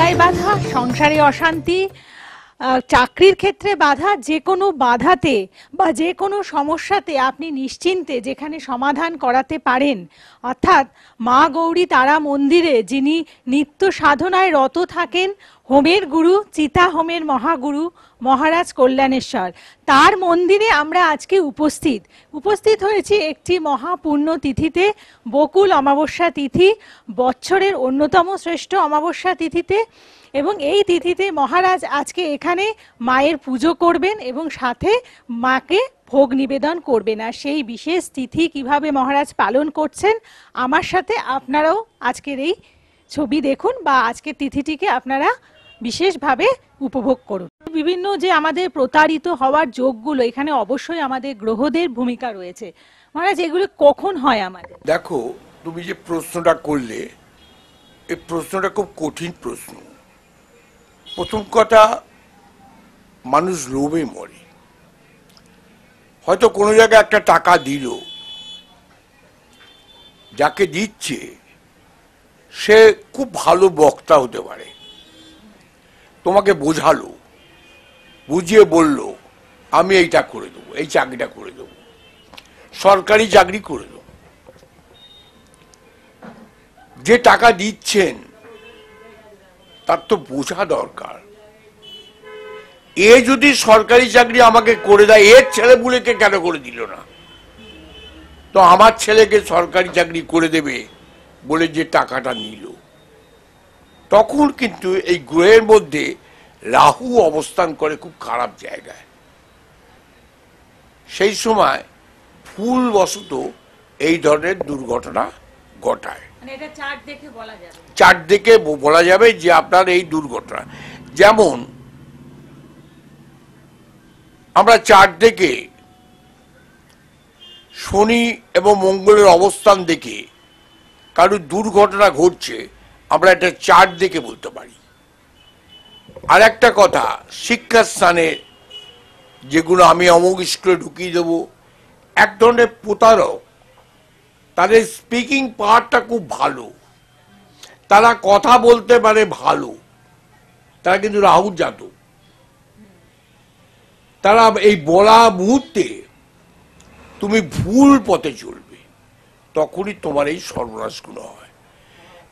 ব্যবসায় বাধা, সংসারে অশান্তি, চাকরির ক্ষেত্রে বাধা, যে কোনো বাধাতে বা যে কোনো সমস্যাতে আপনি নিশ্চিন্তে যেখানে সমাধান করাতে পারেন, অর্থাৎ মা গৌরী তারা মন্দিরে যিনি নিত্য সাধনায় রত থাকেন, হোমের গুরু, চিতা হোমের মহাগুরু মহারাজ কল্যাণেশ্বর, তার মন্দিরে আমরা আজকে উপস্থিত হয়েছি একটি মহাপূর্ণ তিথিতে, বকুল অমাবস্যা তিথি, বছরের অন্যতম শ্রেষ্ঠ অমাবস্যা তিথিতে। এবং এই তিথিতে মহারাজ আজকে এখানে মায়ের পুজো করবেন এবং সাথে মাকে ভোগ নিবেদন করবেন। আর সেই বিশেষ তিথি কিভাবে মহারাজ পালন করছেন, আমার সাথে আপনারাও আজকের এই ছবি দেখুন বা আজকের তিথিটিকে আপনারা বিশেষভাবে উপভোগ করুন। বিভিন্ন যে আমাদের প্রতারিত হওয়ার যোগগুলো, এখানে অবশ্যই আমাদের গ্রহদের ভূমিকা রয়েছে। মহারাজ, এগুলো কখন হয় আমাদের? দেখো, তুমি যে প্রশ্নটা করলে, এই প্রশ্নটা খুব কঠিন প্রশ্ন। প্রথম কথা, মানুষ লোভে মরে। হয়তো কোনো জায়গায় একটা টাকা দিল, যাকে দিচ্ছে সে খুব ভালো বক্তা হতে পারে, তোমাকে বোঝালো, বুঝিয়ে বলল আমি এইটা করে দেবো, এই চাকরিটা করে দেবো, সরকারি চাকরি করে দেবো। যে টাকা দিচ্ছেন তার তো বোঝা দরকার, এ যদি সরকারি চাকরি আমাকে করে দেয়, এর ছেলেপুলেকে কেন করে দিল না? তো আমার ছেলেকে সরকারি চাকরি করে দেবে বলে যে টাকাটা নিল, তখন কিন্তু এই গ্রহের মধ্যে রাহু অবস্থান করে খুব খারাপ জায়গায়। সেই সময় ভুলবশত এই ধরনের দুর্ঘটনা ঘটায়। চার্ট দেখে বলা যাবে যে আপনার এই দুর্ঘটনা। যেমন আমরা চার্ট দেখে শনি এবং মঙ্গলের অবস্থান দেখে কারোর দুর্ঘটনা ঘটছে, আমরা একটা চার্ট দেখে বলতে পারি। আর একটা কথা, শিক্ষাস্থানে যেগুলো আমি অমুক স্কুলে ঢুকিয়ে দেবো, এক ধরনের প্রতারক, তাদের স্পিকিং পাওয়ারটা খুব ভালো, তারা কথা বলতে পারে ভালো, তারা কিন্তু রাহুর জাতক। তারা এই বলা মুহূর্তে তুমি ভুল পথে চলবে, তখনই তোমার এই সর্বনাশগুলো হয়।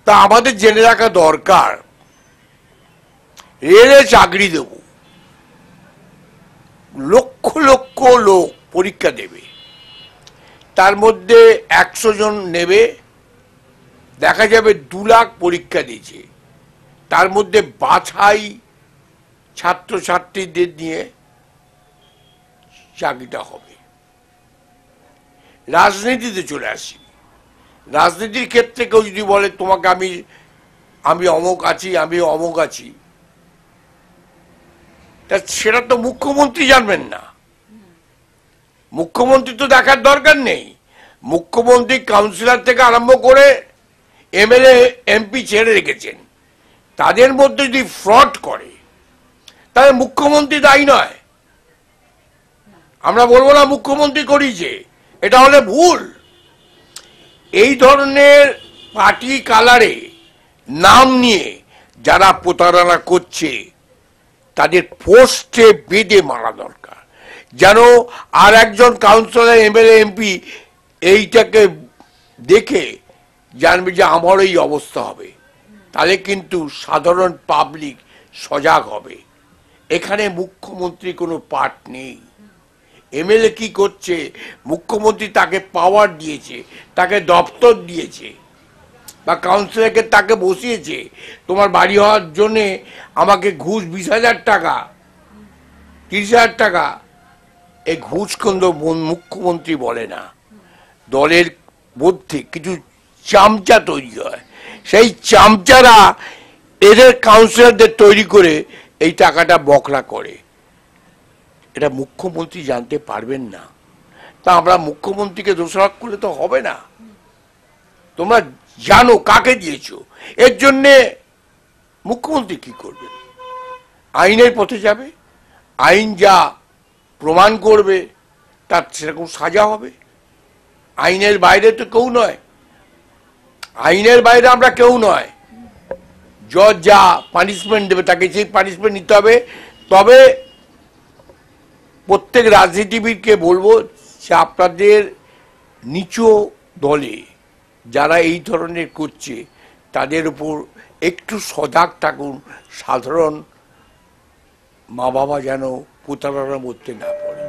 তা আমাদের জেনে রাখা দরকার, রেলে চাকরি দেব, লক্ষ লক্ষ লোক পরীক্ষা দেবে, তার মধ্যে 100 জন নেবে, দেখা যাবে 2 লাখ পরীক্ষা দিয়েছে, তার মধ্যে বাছাই ছাত্রছাত্রীদের নিয়ে চাকরিটা হবে। রাজনীতিতে চলে আসি, রাজনীতির ক্ষেত্রে কেউ যদি বলে তোমাকে আমি অমুক আছি, আমি অমুক আছি, তা সেটা তো মুখ্যমন্ত্রী জানবেন না। মুখ্যমন্ত্রী তো দেখার দরকার নেই। মুখ্যমন্ত্রী কাউন্সিলর থেকে আরম্ভ করে এমএলএ এমপি ছেড়ে রেখেছেন, তাদের মধ্যে যদি ফ্রড করে তাহলে মুখ্যমন্ত্রী দায়ী নয়। আমরা বলবো না মুখ্যমন্ত্রী করিয়েছে, এটা হলে ভুল। এই ধরনের পার্টি কালারে নাম নিয়ে যারা প্রতারণা করছে, তাদের পোস্টে বেঁধে মারা দরকার, যেন আর একজন কাউন্সিলর এমএলএ এমপি এইটাকে দেখে জানবে যে আমারও এই অবস্থা হবে, তাহলে কিন্তু সাধারণ পাবলিক সজাগ হবে। এখানে মুখ্যমন্ত্রী কোনো পার্ট নেই। এমএলএ কি করছে, মুখ্যমন্ত্রী তাকে পাওয়ার দিয়েছে, তাকে দপ্তর দিয়েছে, বা কাউন্সিলরকে তাকে বসিয়েছে, তোমার বাড়ি হওয়ার জন্যে আমাকে ঘুষ 20,000 টাকা, 30,000 টাকা। এই ঘুষ কিন্তু মুখ্যমন্ত্রী বলে না, দলের মধ্যে কিছু চামচা তৈরি হয়, সেই চামচারা এদের কাউন্সিলরদের তৈরি করে এই টাকাটা বকরা করে। এটা মুখ্যমন্ত্রী জানতে পারবেন না, তা আমরা মুখ্যমন্ত্রীকে দোষারোপ করলে তো হবে না। তোমরা জানো কাকে দিয়েছ, এর জন্যে মুখ্যমন্ত্রী কি করবেন? আইনের পথে যাবে, আইন যা প্রমাণ করবে তার সেরকম সাজা হবে। আইনের বাইরে তো কেউ নয়, আইনের বাইরে আমরা কেউ নয়। জজ যা পানিশমেন্ট দেবে তাকে সেই পানিশমেন্ট নিতে হবে। তবে প্রত্যেক রাজনীতিবিদকে বলবো যে আপনাদের নিচু দলে যারা এই ধরনের করছে তাদের উপর একটু সজাগ থাকুন, সাধারণ মা বাবা যেন প্রতারণার মধ্যে না পড়ে।